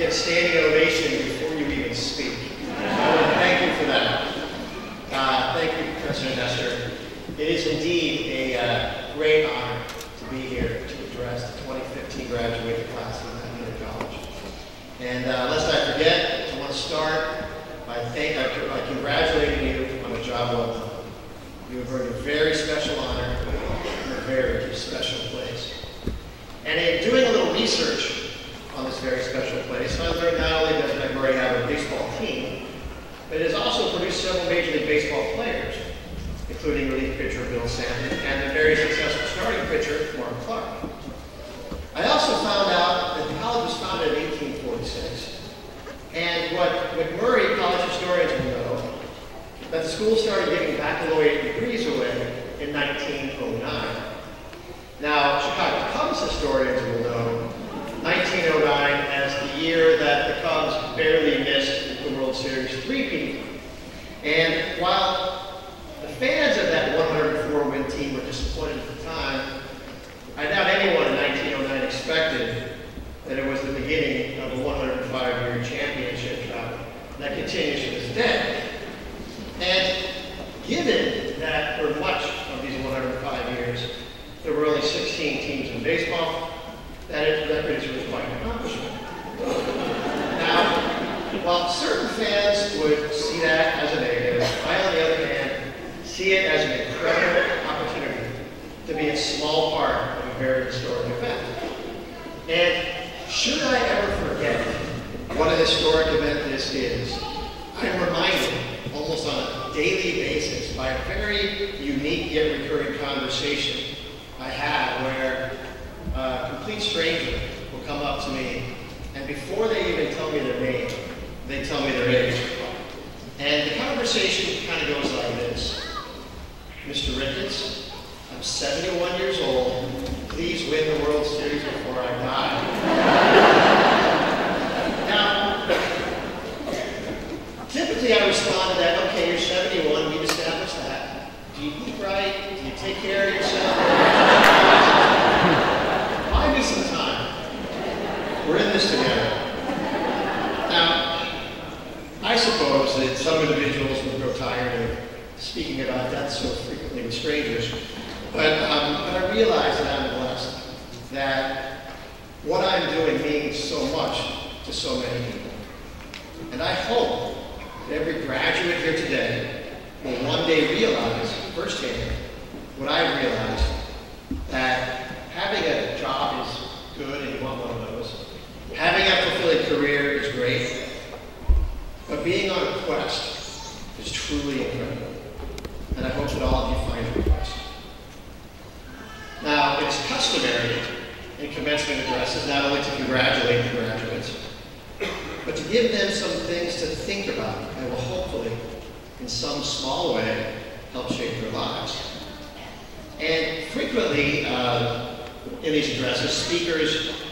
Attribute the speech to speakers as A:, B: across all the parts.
A: a standing ovation before you even speak. I want to thank you for that. Thank you, President Nestor. It is indeed a great honor to be here to address the 2015 graduating class of MacMurray College. And lest I forget, I want to start by congratulating you on a job well done. You have earned a very special honor in a very special place. And in doing a little research on this very special place, I learned not only does MacMurray have a baseball team, but it has also produced several Major League Baseball players, including relief pitcher Bill Sandin and the very successful starting pitcher Mark Clark. I also found out that the college was founded in 1846, and what MacMurray College historians will know, that the school started giving baccalaureate degrees away in 1909. Now, Chicago Cubs historians will know 1909 as the year that the Cubs barely missed the World Series three-peat. And while the fans of that 104-win team were disappointed at the time, I doubt anyone in 1909 expected that it was the beginning of a 105-year championship drought that continues to this day. And given that for much of these 105 years, there were only 16 teams in baseball, that record is quite an accomplishment. Now, while certain fans would see that as a negative, I, on the other hand, see it as an incredible opportunity to be a small part of a very historic event. And should I ever forget what a historic event this is, I'm reminded almost on a daily basis by a very unique yet recurring conversation I have where a complete stranger will come up to me, and before they even tell me their name, they tell me their age. And the conversation kind of goes like this. Mr. Ricketts, I'm 71 years old. Please win the World Series before I die. Now, typically I respond to that, okay, you're 71, we've established that. Do you eat right? Do you take care of yourself? Buy me some time. We're in this together. Now, I suppose that some individuals will grow tired of speaking about death so frequently with strangers, but I realize that I'm blessed, that what I'm doing means so much to so many people. And I hope that every graduate here today will one day realize firsthand what I realized, that having a job is good and you want one of those. Having a fulfilling career is great. But being on a quest is truly incredible. And I hope that all of you find your quest. Now, it's customary in commencement addresses not only to congratulate the graduates, but to give them some things to think about that will hopefully, in some small way, help shape their lives. And frequently, in these addresses, speakers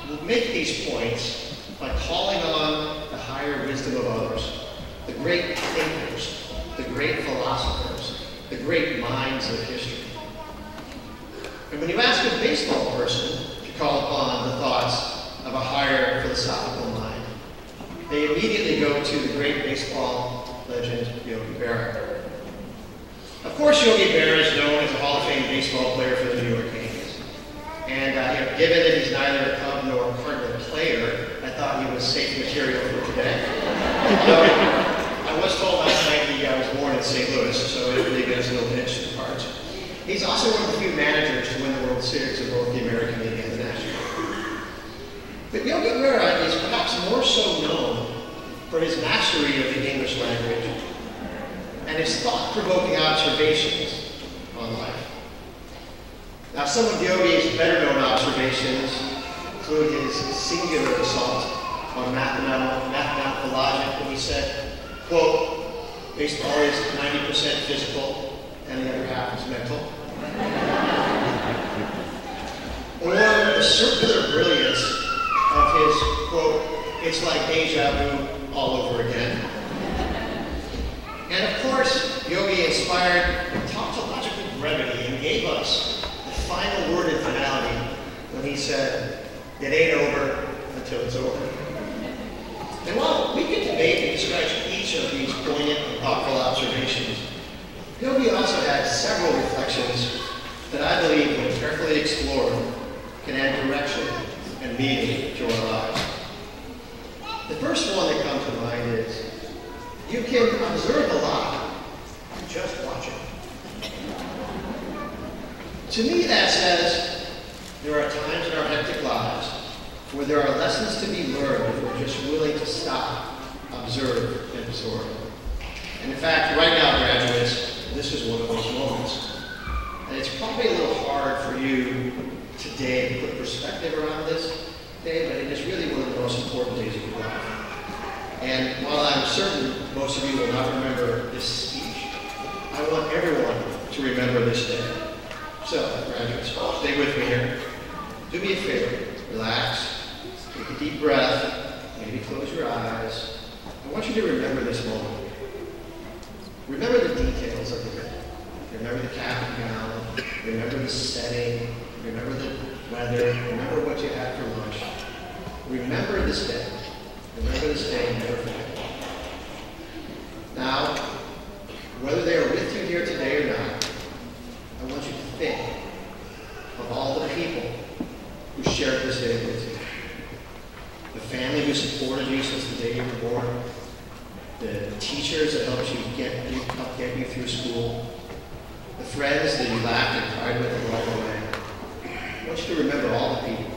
A: will make these points by calling on the higher wisdom of others, the great thinkers, the great philosophers, the great minds of history. And when you ask a baseball person to call upon the thoughts of a higher philosophical mind, they immediately go to the great baseball legend, Yogi Berra. Of course, Yogi Berra is known as a Hall of Fame baseball player for the New York Yankees. And given that he's neither a Cub nor a Cardinal player, I thought he was safe material for today. Although I was told last night he was born in St. Louis, so it really gives a little pinch to the cards. He's also one of the few managers to win the World Series of both the American League and the National League. But Yogi Berra is perhaps more so known for his mastery of the English language and his thought-provoking observations on life. Now, some of Yogi's better-known observations include his singular assault on mathematical logic when he said, quote, baseball is 90% physical and the other half is mental. Or the circular brilliance of his, quote, it's like deja vu all over again. And of course, Yogi inspired tautological brevity and gave us the final word in finality when he said, it ain't over until it's over. And while we can debate and stretch each of these poignant and thoughtful observations, Yogi also had several reflections that I believe, when carefully explored, can add direction and meaning to our lives. The first one that comes to mind is, you can observe a lot, just watch it. To me, that says there are times in our hectic lives where there are lessons to be learned if we're just willing to stop, observe, and absorb. And in fact, right now, graduates, this is one of those moments. And it's probably a little hard for you today to put perspective around this day, but it is really one of the most important days of your life. And while I'm certain most of you will not remember this speech, I want everyone to remember this day. So, graduates, stay with me here. Do me a favor, relax, take a deep breath, maybe close your eyes. I want you to remember this moment. Remember the details of the day. Remember the cap and gown, remember the setting, remember the weather, remember what you had for lunch. Remember this day. Remember this day and never forget it. Now, whether they are with you here today or not, I want you to think of all the people who shared this day with you. The family who supported you since the day you were born. The teachers that helped get you through school. The friends that you laughed and cried with along the way. I want you to remember all the people.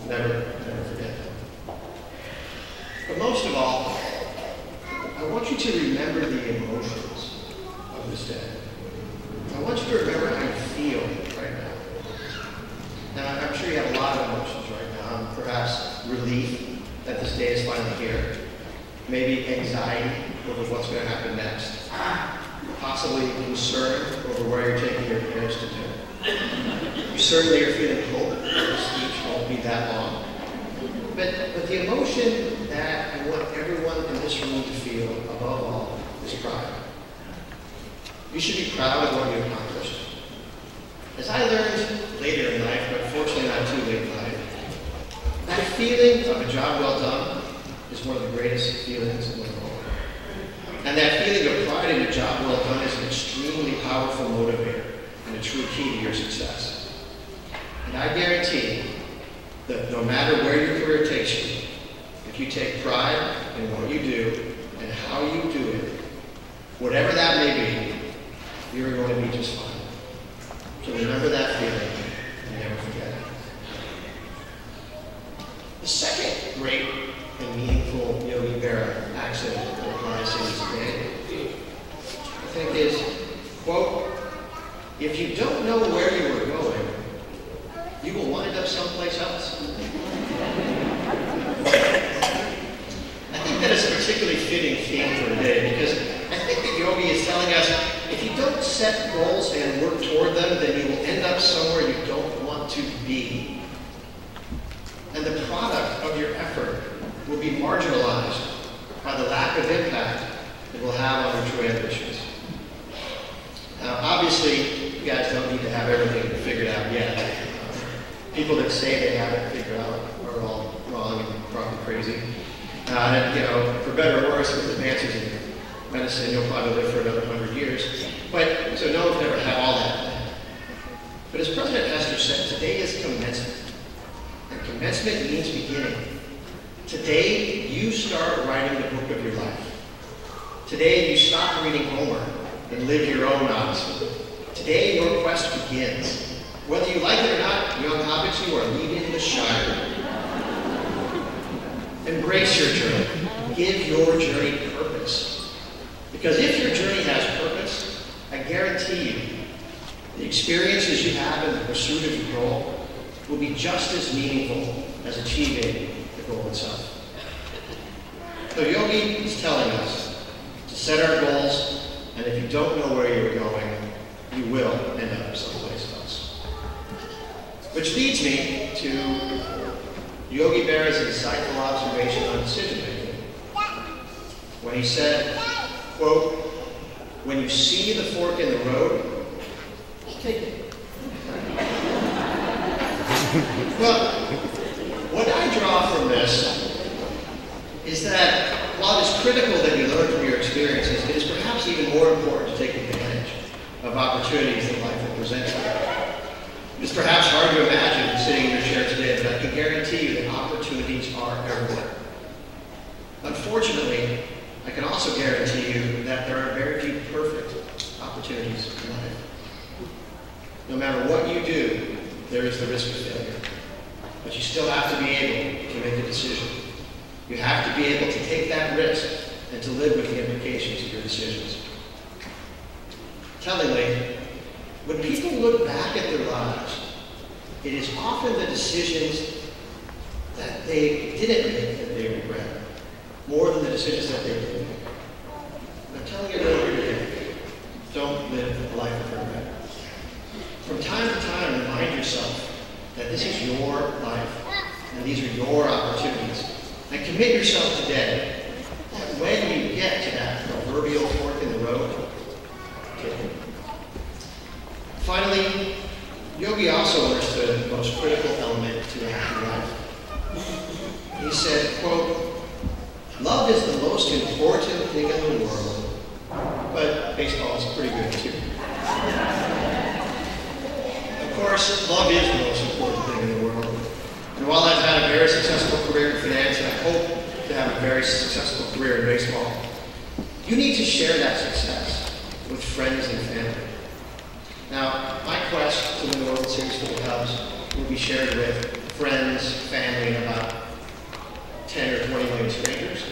A: Never forget them. But most of all, I want you to remember the emotions of this day. I want you to remember how you feel right now. Now, I'm sure you have a lot of emotions right now. Perhaps relief that this day is finally here. Maybe anxiety over what's going to happen next. Possibly concern over where you're taking your parents to dinner. You certainly are feeling hope that the speech won't be that long. But the emotion that I want everyone in this room to feel above all is pride. You should be proud of what you accomplished. As I learned later in life, but fortunately not too late in life, that feeling of a job well done is one of the greatest feelings in the world. And that feeling of pride in a job well done is an extremely powerful motivator and a true key to your success. And I guarantee that no matter where your career takes you, if you take pride in what you do and how you do it, whatever that may be, you're going to be just fine. So remember that feeling and never forget it. The second great and meaningful Yogi Berra accent that applies to this today, I think is, quote, if you don't know where you were going, you will wind up someplace else. I think that is a particularly fitting theme for today because I think that Yogi is telling us if you don't set goals and work toward them, then you will end up somewhere you don't want to be. And the product of your effort will be marginalized by the lack of impact it will have on your true ambitions. Now, obviously, you guys don't need to have everything figured out yet. People that say they have it figured out are all wrong and probably crazy. And, for better or worse, with advances in medicine, you'll probably live for another 100 years. But, so no one's ever had all that planned. But as President Hester said, today is commencement. And commencement means beginning. Today, you start writing the book of your life. Today, you stop reading Homer and live your own Odyssey. Today, your quest begins. Whether you like it or not, young hobbits, you are leaving the Shire. Embrace your journey. Give your journey purpose. Because if your journey has purpose, I guarantee you, the experiences you have in the pursuit of your goal will be just as meaningful as achieving the goal itself. So Yogi is telling us to set our goals, and if you don't know where you're going, you will end up someplace else. Which leads me to Yogi Berra's insightful observation on decision making. When he said, quote, when you see the fork in the road, take it. Well, what I draw from this is that while it's critical that you learn from your experiences, it is perhaps even more important to take advantage of opportunities that life will present you. It's perhaps hard to imagine sitting in your chair today, but I can guarantee you that opportunities are everywhere. Unfortunately, I can also guarantee you that there are very few perfect opportunities in life. No matter what you do, there is the risk of failure. But you still have to be able to make a decision. You have to be able to take that risk and to live with the implications of your decisions. Tellingly, when people look back at their lives, it is often the decisions that they didn't make that they regret, more than the decisions that they did make. I'm telling you today, don't live a life of regret. From time to time, remind yourself that this is your life, and these are your opportunities. And commit yourself today that when you get to that proverbial fork in the road, take it. Finally, Yogi also understood the most critical element to a happy life. He said, quote, "Love is the most important thing in the world, but baseball is pretty good too." Of course, love is the most important thing in the world. And while I've had a very successful career in finance, and I hope to have a very successful career in baseball, you need to share that success with friends and family. Now, my quest to win the World Series for the Cubs will be shared with friends, family, and about 10 or 20 million strangers.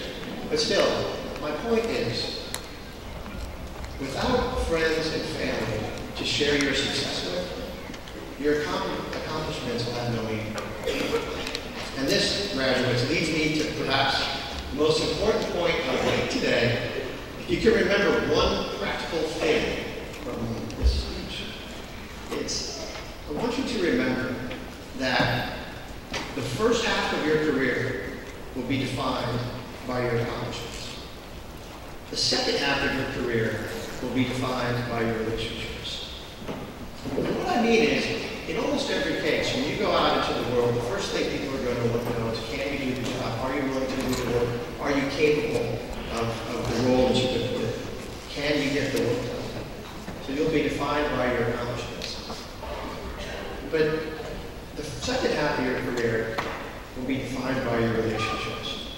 A: But still, my point is, without friends and family to share your success with, your accomplishments will have no meaning. And this, graduates, leads me to perhaps the most important point I'll make today. If you can remember one practical thing from this speech, I want you to remember that the first half of your career will be defined by your accomplishments. The second half of your career will be defined by your relationships. And what I mean is, in almost every case, when you go out into the world, the first thing people are going to want to know is, can you do the job? Are you willing to do the work? Are you capable of the role that you've been put in? Can you get the work done? So you'll be defined by your accomplishments. But the second half of your career will be defined by your relationships.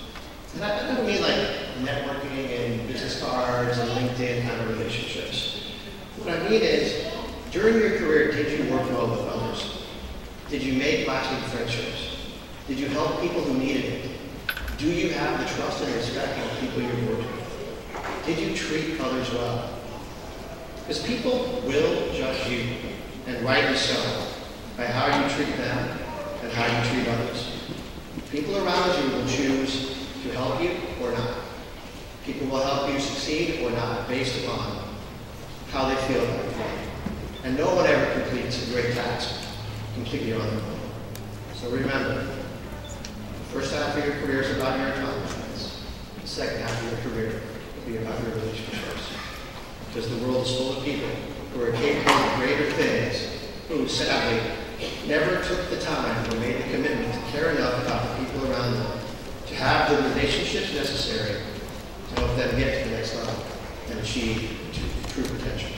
A: And I don't mean like networking and business cards and LinkedIn kind of relationships. What I mean is, during your career, did you work well with others? Did you make lasting friendships? Did you help people who needed it? Do you have the trust and respect of people you're working with? Did you treat others well? Because people will judge you, and rightly so, by how you treat them and how you treat others. People around you will choose to help you or not. People will help you succeed or not, based upon how they feel about you. And no one ever completes a great task completely on their own. So remember, the first half of your career is about your accomplishments. The second half of your career will be about your relationships. Because the world is full of people who are capable of greater things, who, sadly, never took the time or made the commitment to care enough about the people around them, to have the relationships necessary to help them get to the next level and achieve true potential.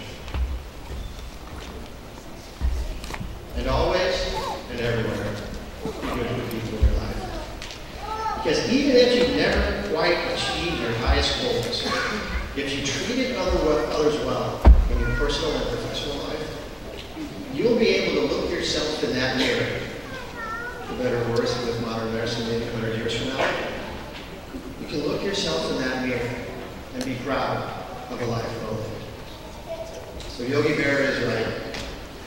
A: And always and everywhere, be good to the people in your life. Because even if you never quite achieved your highest goals, if you treated others well in your personal and professional life, you'll be able to look yourself in that mirror, for better or worse, with modern medicine, maybe 100 years from now. You can look yourself in that mirror and be proud of a life well lived. So Yogi Berra is right.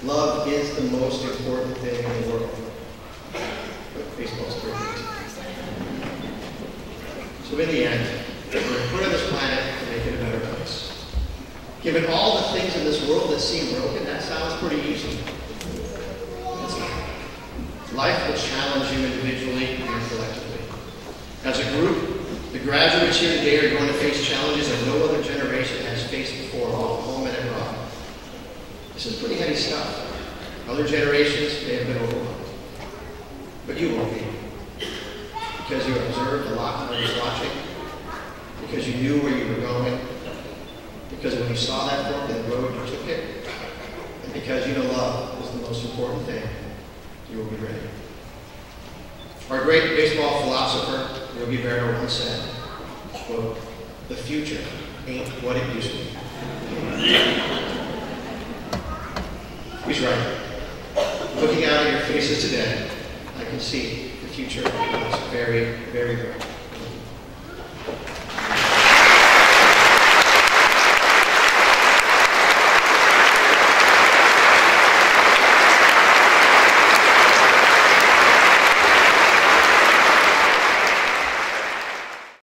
A: Love is the most important thing in the world. But baseball's perfect. So in the end, we're put on this planet to make it a better place. Given all the things in this world that seem broken, that sounds pretty easy. It's not. Life will challenge you individually and collectively. As a group, the graduates here today are going to face challenges that no other generation has faced before, both home and abroad. This is pretty heavy stuff. Other generations may have been overwhelmed. But you won't be. because you observed a lot when you was watching, because you knew where you were going, because when you saw that fork in the road, you took it, and because you know love is the most important thing, you will be ready. Our great baseball philosopher, Yogi Berra, once said, quote, "The future ain't what it used to be." He's right. Looking out at your faces today, I can see the future looks very, very bright.